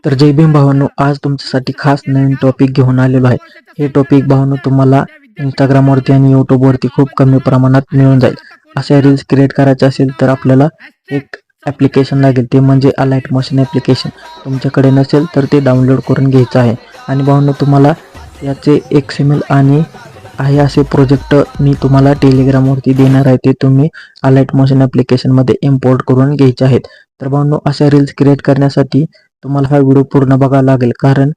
तर जय भीम भावांनो, आज तुमच्यासाठी खास नवीन टॉपिक घेऊन आलेलो आहे. हे टॉपिक भावांनो तुम्हाला इंस्टाग्रामवरती आणि यूट्यूबवरती खूप कमी प्रमाणात मिळून जाईल. अशा रील्स क्रिएट करायचे असेल तर आपल्याला एक ॲप्लिकेशन लागेल, ते म्हणजे अलाइट मोशन ॲप्लिकेशन. तुमच्याकडे नसेल तर ते डाउनलोड करून घ्यायचं आहे. आणि भावांनो, तुम्हाला याचे XML आणि आहे असे प्रोजेक्ट मी तुम्हाला टेलिग्रामवरती देणार आहे. ते तुम्ही अलाइट मोशन ॲप्लिकेशनमध्ये इम्पोर्ट करून घ्यायचे आहेत. तर भावांनो, अशा रील्स क्रिएट करण्यासाठी तुम्हाला हा व्हिडिओ पूर्ण बघावा लागेल, कारण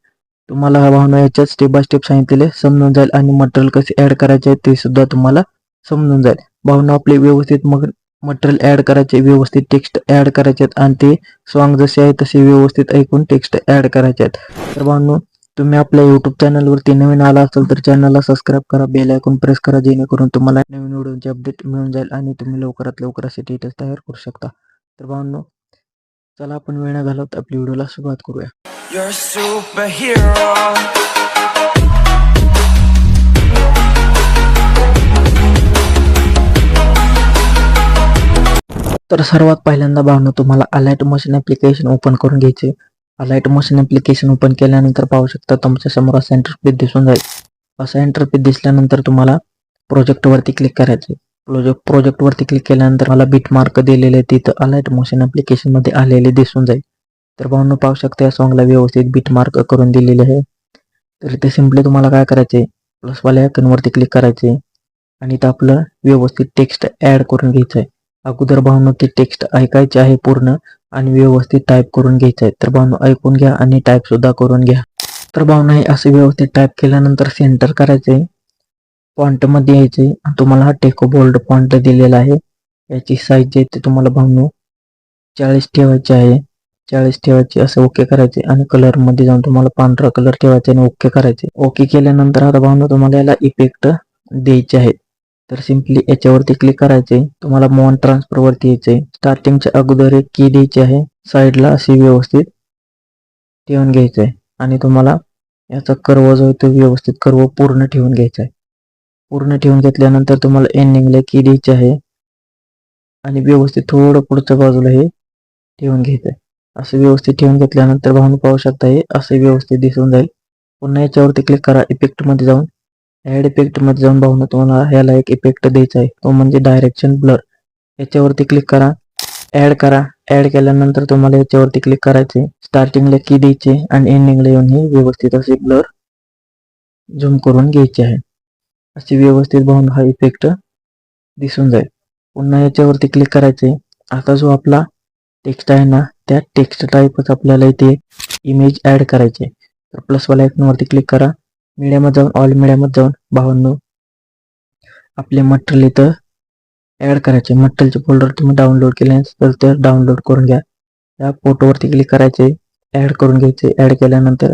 तुम्हाला हा भावना याच्यात स्टेप बाय स्टेप सांगितलेले समजून जाईल आणि मटेरियल कसे ॲड करायचे आहे ते सुद्धा तुम्हाला समजून जाईल. भावना आपले व्यवस्थित मग मटेरियल ॲड करायचे, व्यवस्थित टेक्स्ट ॲड करायचे आहेत आणि ते सॉन्ग जसे आहे तसे व्यवस्थित ऐकून टेक्स्ट ॲड करायचे आहेत. तर भावनो, तुम्ही आपल्या यूट्यूब चॅनलवरती नवीन आला असाल तर चॅनलला सबस्क्राईब करा, बेल आयकॉन प्रेस करा, जेणेकरून तुम्हाला नवीन व्हिडिओचे अपडेट मिळून जाईल आणि तुम्ही लवकरात लवकर असे डिटेल्स तयार करू शकता. तर भावनो, चला आपण वेळ न घालवता आपल्या व्हिडिओला सुरुवात करूया. You're a superhero. तर सर्वात पहिल्यांदा भावना तुम्हाला अलाइट मोशन ॲप्लिकेशन ओपन करून घ्यायचे. अलाइट मोशन ॲप्लिकेशन ओपन केल्यानंतर पाहू शकता तुमच्या समोर असा इंटरफेस दिसून जाईल. असा इंटरफेस दिसल्यानंतर तुम्हाला प्रोजेक्टवरती क्लिक करायचे. प्रोजेक्टवरती क्लिक केल्यानंतर मला बिट मार्क दिलेले तिथं अलाइट मोशन ॲप्लिकेशनमध्ये आलेले दिसून जाईल. तर भावना पाहू शकता या सॉन्गला व्यवस्थित बिट मार्क करून दिलेले आहे. तर इथे सिम्पली तुम्हाला काय करायचे, प्लसवाल्या आयकॉनवरती क्लिक करायचे आणि इथं आपलं व्यवस्थित टेक्स्ट ॲड करून घ्यायचं आहे. अगोदर भावना ते टेक्स्ट ऐकायचे आहे पूर्ण आणि व्यवस्थित टाईप करून घ्यायचं आहे. तर भावना ऐकून घ्या आणि टाईप सुद्धा करून घ्या. तर भावना हे असं व्यवस्थित टाईप केल्यानंतर सेंटर करायचे, फॉन्टमध्ये यायचे. तुम्हाला हा टेको बोल्ड फॉन्ट दिलेला आहे. याची साईज जे ते तुम्हाला भावना 40 ठेवायची आहे. 40 ठेवायची, असं ओके करायचे आणि कलरमध्ये जाऊन तुम्हाला पांढरा कलर ठेवायचा आणि ओके करायचे. ओके केल्यानंतर आता भावना तुम्हाला याला इफेक्ट द्यायचे आहेत. तर सिम्पली याच्यावरती क्लिक करायचे. तुम्हाला मोन ट्रान्सफरवरती यायचे. स्टार्टिंगच्या अगोदर एक की द्यायची आहे, साईडला अशी व्यवस्थित ठेवून घ्यायचं आहे आणि तुम्हाला याचा कर्व जो आहे तो व्यवस्थित कर्व पूर्ण ठेवून घ्यायचा आहे. पूर्ण ठेवून घेतल्यानंतर तुम्हाला एंडिंगला की द्यायची आहे आणि व्यवस्थित थोडं पुढच्या बाजूला हे ठेवून घ्यायचं आहे. असं व्यवस्थित ठेवून घेतल्यानंतर भावना पाहू शकता हे असं व्यवस्थित दिसून जाईल. पुन्हा याच्यावरती क्लिक करा, इफेक्टमध्ये जाऊन ॲड इफेक्टमध्ये जाऊन भावना तुम्हाला ह्याला एक इफेक्ट द्यायचा आहे, तो म्हणजे डायरेक्शन ब्लर. याच्यावरती क्लिक करा, ॲड करा. ॲड केल्यानंतर तुम्हाला याच्यावरती क्लिक करायचे, स्टार्टिंगला की द्यायचे आणि एंडिंगला येऊन हे व्यवस्थित असे ब्लर झूम करून घ्यायचे आहे. अशी व्यवस्थित भावना हा इफेक्ट दिसून जाईल. पुन्हा याच्यावरती क्लिक करायचे. आता जो आपला टेक्स्ट आहे ना, त्या टेक्स्ट टाईपच आपल्याला इथे इमेज ॲड करायचे. तर प्लसवाल्या आयकॉनवरती क्लिक करा, मीडियामध्ये जाऊन ऑल मीडियामध्ये जाऊन भावांनो आपले मटेरियल इथं ॲड करायचे. मटेरियलचे फोल्डर तुम्ही डाउनलोड केले तर ते डाउनलोड करून घ्या. या फोटोवरती क्लिक करायचे, ॲड करून घ्यायचे. ॲड केल्यानंतर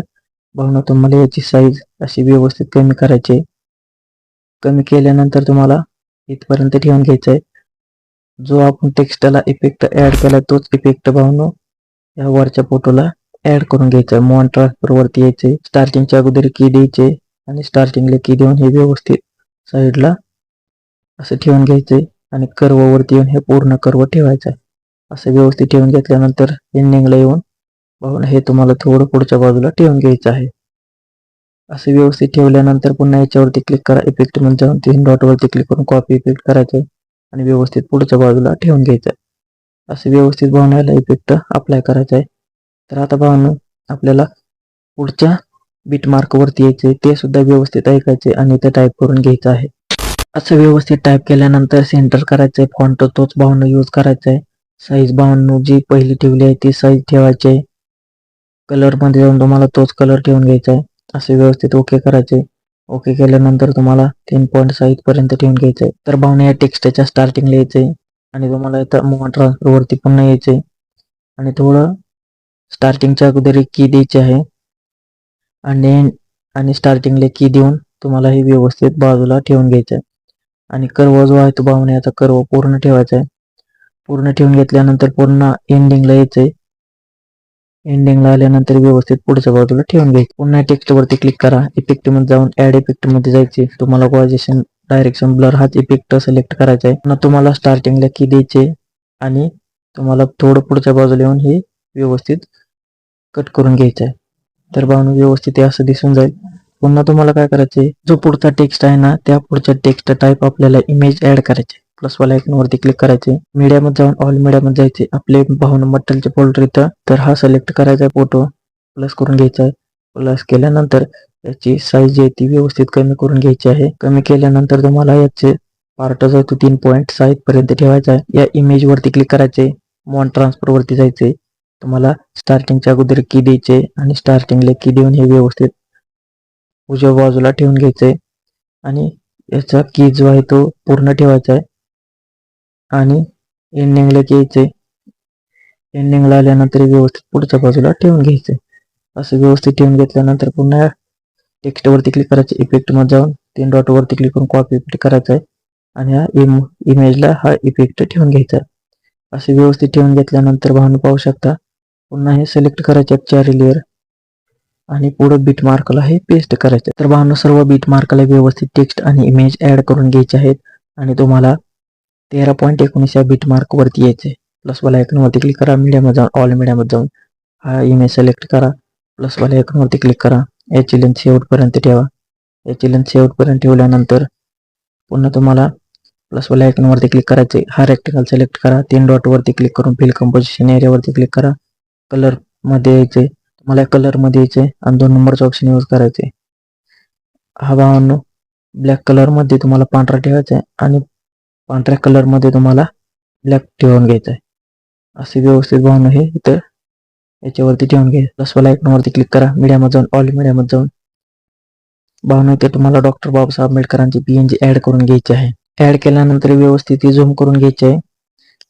भावना तुम्हाला याची साईज अशी व्यवस्थित कमी करायची. कमी केल्यानंतर तुम्हाला इथपर्यंत ठेवून घ्यायचं आहे. जो आपण टेक्स्टला इफेक्ट ॲड केला तोच इफेक्ट भावनो या वरच्या फोटोला ॲड करून घ्यायचा. मोन ट्रान्सफरवरती यायचे, स्टार्टिंगच्या अगोदर की द्यायचे आणि स्टार्टिंगला की देऊन हे व्यवस्थित साईडला असं ठेवून घ्यायचे आणि कर्ववरती येऊन हे पूर्ण कर्व ठेवायचं आहे. असं व्यवस्थित ठेवून घेतल्यानंतर एंडिंगला येऊन भावना हे तुम्हाला थोडं पुढच्या बाजूला ठेवून घ्यायचं आहे. असं व्यवस्थित ठेवल्यानंतर पुन्हा याच्यावरती क्लिक करा, इफेक्टमध्ये जाऊन 3 डॉटवरती क्लिक करून कॉपी इफेक्ट करायचं आणि व्यवस्थित पुढच्या बाजूला ठेवून घ्यायचं आहे. असं व्यवस्थित भावनाला इफेक्ट अप्लाय करायचा आहे. तर आता भावना आपल्याला पुढच्या बीट मार्कवरती यायचे, ते सुद्धा व्यवस्थित ऐकायचे आणि ते टाईप करून घ्यायचं आहे. असं व्यवस्थित टाईप केल्यानंतर सेंटर करायचं आहे, फॉन्ट तोच भावना यूज करायचा आहे. साईज भावना जी पहिली ठेवली आहे ती साईज ठेवायची आहे. कलरमध्ये जाऊन तुम्हाला तोच कलर ठेवून घ्यायचा आहे. असे व्यवस्थित ओके करायचे. ओके केल्यानंतर तुम्हाला 3 पॉईंट साईजपर्यंत ठेवून घ्यायचं आहे. तर भावना या टेक्स्टच्या स्टार्टिंगला यायचे आणि तुम्हाला इथं मोन ट्रान्सफरवरती पुन्हा यायचे आणि थोडं स्टार्टिंगच्या अगोदर एक की द्यायची आहे आणि स्टार्टिंगला की देऊन तुम्हाला हे व्यवस्थित बाजूला ठेवून घ्यायचं आहे आणि कर्व जो आहे तो भावना याचा कर्व पूर्ण ठेवायचा आहे. पूर्ण ठेवून घेतल्यानंतर पुन्हा एंडिंगला यायचंय. एंडिंगला आल्यानंतर व्यवस्थित पुढच्या बाजूला ठेवून घ्यायचं. पुन्हा टेक्स्टवरती क्लिक करा, इफेक्टमध्ये जाऊन ॲड इफेक्टमध्ये जायचे. तुम्हाला पोझिशन डायरेक्शन ब्लर हाच इफेक्ट सिलेक्ट करायचा आहे. पुन्हा तुम्हाला स्टार्टिंगला की द्यायचे आणि तुम्हाला थोडं पुढच्या बाजूला येऊन हे व्यवस्थित कट करून घ्यायचा आहे. तर भावनो व्यवस्थित हे असं दिसून जाईल. पुन्हा तुम्हाला काय करायचं आहे, जो पुढचा टेक्स्ट आहे ना त्या पुढच्या टेक्स्ट टाईप आपल्याला इमेज ऍड करायचे. प्लसवाला आयकॉनवरती क्लिक करायचे, मीडियामध्ये जाऊन ऑल मीडियामध्ये जायचे, आपले भावनो मटेरियलचे फोल्डर इथं, तर हा सिलेक्ट करायचा आहे फोटो, प्लस करून घ्यायचा आहे. प्लस केल्यानंतर याची साईज आहे ती व्यवस्थित कमी करून घ्यायची आहे. कमी केल्यानंतर तुम्हाला याचे पार्ट जो तो 3 पॉईंट साईज पर्यंत ठेवायचा आहे. या इमेज वरती क्लिक करायचे, मॉन ट्रान्सफर वरती जायचे, तुम्हाला स्टार्टिंगच्या अगोदर की द्यायचे आणि स्टार्टिंगला की देऊन हे व्यवस्थित उजव्या बाजूला ठेवून घ्यायचे आणि याचा की जो आहे तो पूर्ण ठेवायचा आहे आणि एंडिंगला घ्यायचे. एंडिंगला आल्यानंतर व्यवस्थित पुढच्या बाजूला ठेवून घ्यायचे. असं व्यवस्थित ठेवून घेतल्यानंतर पुन्हा टेक्स्ट वरती क्लिक करायचे, इफेक्ट मध्ये जाऊन 3 डॉट वरती क्लिक करून कॉपी इफेक्ट करायचा आहे आणि या इमेजला हा इफेक्ट ठेवून घ्यायचा आहे. असे व्यवस्थित ठेवून घेतल्यानंतर भावना पाहू शकता, पुन्हा हे सिलेक्ट करायचे 4 लेअर आणि पुढे बीट मार्कला हे पेस्ट करायचे. तर भावना सर्व बीट मार्कला व्यवस्थित टेक्स्ट आणि इमेज ऍड करून घ्यायचे आहेत आणि तुम्हाला 13.19 या बीट मार्क वरती यायचे. प्लस वाला आयकॉन वरती क्लिक करा, मीडियामध्ये जाऊन ऑल मीडियामध्ये जाऊन हा इमेज सिलेक्ट करा, प्लस वाला आयकॉन वरती क्लिक करा, याची लेंथ शेवटपर्यंत ठेवा. याची लेंथ शेवटपर्यंत ठेवल्यानंतर पुन्हा तुम्हाला प्लस वाला आयकॉन वरती क्लिक करायचे, हा रेक्टेंगल सिलेक्ट करा, 3 डॉट वरती क्लिक करून फिल कंपोजिशन एरिया वरती क्लिक करा, कलर मध्ये यायचे, तुम्हाला कलर मध्ये यायचे आणि 2 नंबरचा ऑप्शन यूज करायचे. हा भावांनो ब्लॅक कलर मध्ये तुम्हाला पांढरा ठेवायचा आहे आणि पांढऱ्या कलर मध्ये तुम्हाला ब्लॅक ठेवून घ्यायचा आहे. असे व्यवस्थित भावनो हे इथं याच्यावरती ठेवून घ्या. प्लस वाला आयकॉन वरती क्लिक करा, मीडियामध्ये जाऊन ऑल मीडियामध्ये जाऊन भावनो इथे तुम्हाला डॉक्टर बाबासाहेब आंबेडकरांची पीएनजी ऍड करून घ्यायची आहे. ऍड केल्यानंतर व्यवस्थित झूम करून घ्यायचे आहे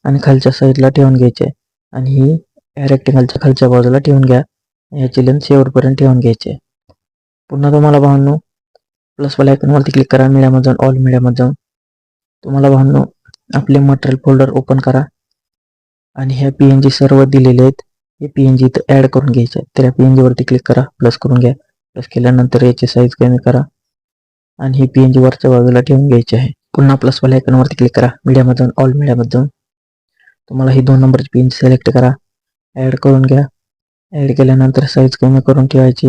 आणि खालच्या साईडला ठेवून घ्यायचे आहे आणि ही रेक्टेंगलच्या खालच्या बाजूला ठेवून घ्या. याची लेंथ शेवटपर्यंत ठेवून घ्यायची आहे. पुन्हा तुम्हाला भावनो प्लस वाला आयकॉन वरती क्लिक करा, मीडियामध्ये जाऊन ऑल मीडियामध्ये जाऊन तुम्हाला भावनो आपले मटेरियल फोल्डर ओपन करा आणि ह्या पीएनजी सर्व दिलेले आहेत हे पीएनजी इथं ऍड करून घ्यायचे आहेत. तर या पीएनजी वरती क्लिक करा, प्लस करून घ्या. प्लस केल्यानंतर याची साईज कमी करा आणि ही पीएनजी वरच्या बाजूला ठेवून घ्यायची आहे. पुन्हा प्लस वाला आयकॉन वरती क्लिक करा, मीडियामध्ये जाऊन ऑल मीडियामध्ये जाऊन तुम्हाला ही 2 नंबरची पीएनजी सिलेक्ट करा, ऍड करून घ्या. ऍड केल्यानंतर साईज कमी करून ठेवायची,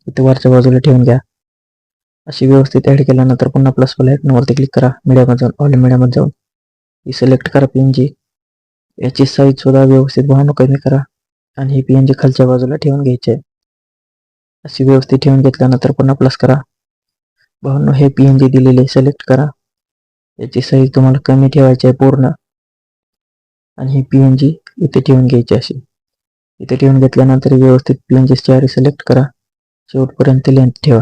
इथे वरच्या बाजूला ठेवून घ्या. अशी व्यवस्थित ऍड केल्यानंतर पुन्हा प्लस वाला आयकॉन वरती क्लिक करा, मीडियामध्ये जाऊन ऑल मीडियामध्ये जाऊन ही सिलेक्ट करा पीएनजी. याची साईज सुद्धा व्यवस्थित भावनो कमी करा आणि ही पीएनजी खालच्या बाजूला ठेवून घ्यायची आहे. अशी व्यवस्थित ठेवून घेतल्यानंतर पुन्हा प्लस करा. भावनो हे पीएनजी दिलेले सिलेक्ट करा, याची साईज तुम्हाला कमी ठेवायची आहे पूर्ण आणि ही पीएनजी इथे ठेवून घ्यायची अशी. इथे ठेवून घेतल्यानंतर व्यवस्थित पीएनजी चारी सिलेक्ट करा, शेवटपर्यंत लेंथ ठेवा.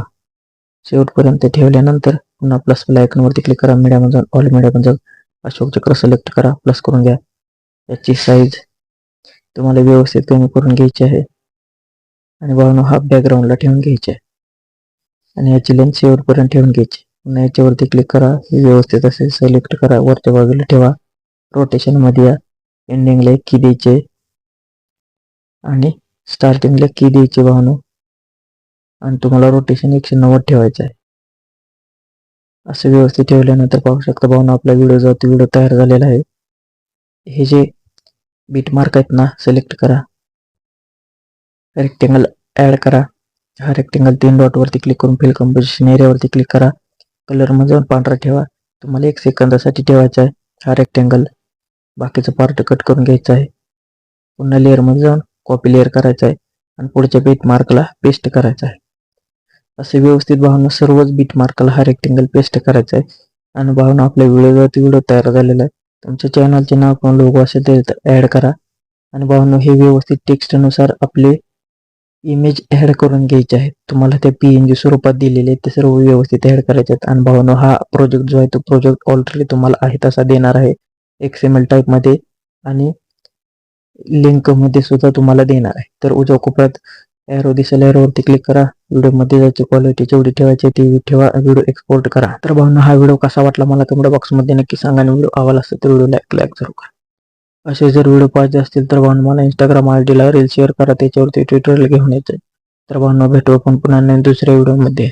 शेवटपर्यंत ठेवल्यानंतर पुन्हा प्लस वाला आयकॉन वरती क्लिक करा, मीडियामध्ये जाऊन ऑल मीडियामध्ये जाऊन अशोक चक्र सिलेक्ट करा, प्लस करून घ्या. याची साईज तुम्हाला व्यवस्थित कमी करून घ्यायची आहे आणि भावनो हा बॅकग्राऊंडला ठेवून घ्यायची आहे आणि याची लेंथ शेवटपर्यंत ठेवून घ्यायची. पुन्हा याच्यावरती क्लिक करा, हे व्यवस्थित असे सिलेक्ट करा, वरच्या बाजूला ठेवा, रोटेशन मध्ये या, एंडिंगला एक की द्यायचे आणि स्टार्टिंगला की द्यायचे भावनो आणि तुम्हाला रोटेशन 190 ठेवायचं आहे. असं व्यवस्थित ठेवल्यानंतर पाहू शकता भावनो आपला व्हिडिओ तयार झालेला आहे. हे जे बीट मार्क आहेत ना सिलेक्ट करा, रेक्टेंगल ऍड करा, हा रेक्टेंगल 3 डॉट वरती क्लिक करून फिल कंपोजिशन एरिया वरती क्लिक करा, कलर मध्ये जाऊन पांढरा ठेवा, तुम्हाला 1 सेकंदासाठी ठेवायचा आहे हा रेक्टेंगल. बाकीचा पार्ट कट करून घ्यायचा आहे. पुन्हा लेअर मध्ये जाऊन कॉपी लेअर करायचा आहे आणि पुढच्या बीट मार्कला पेस्ट करायचा आहे. असे व्यवस्थित भावना सर्वच बीट मार्कला हा रेक्टेंगल पेस्ट करायचा आहे आणि भावना आपल्या व्हिडिओ तयार झालेला आहे. तुमच्या चॅनलचे नाव किंवा लोगो असेल तर ऍड करा आणि भावनो हे व्यवस्थित टेक्स्ट नुसार आपले इमेज ऍड करून घ्यायचे आहेत. तुम्हाला त्या पीएनजी स्वरूपात दिलेले ते सर्व व्यवस्थित ऍड करायचे आहेत आणि भावनो हा प्रोजेक्ट जो आहे तो प्रोजेक्ट ऑलरेडी तुम्हाला आहे तसा देणार आहे XML टाईप मध्ये आणि लिंक मध्ये सुद्धा तुम्हाला देणार आहे. तर उजव्या कोपऱ्यात एरो दिसेल, एरोवरती क्लिक करा, व्हिडिओ मध्ये जायची क्वालिटी जेवढी ठेवायची ती ठेवा, व्हिडिओ एक्सपोर्ट करा. तर भावनो हा व्हिडिओ कसा वाटला मला कमेंट बॉक्स मध्ये नक्की सांगा आणि व्हिडिओ आवडला असेल तर व्हिडिओ लाईक जरूर करा. असे जर व्हिडिओ पाहिजे असतील तर भावनो मला इंस्टाग्राम आयडीला रील शेअर करा, त्याच्यावरती ट्विटरला घेऊन यायचे. तर भावनो भेटू आपण पुन्हा दुसऱ्या व्हिडिओ मध्ये.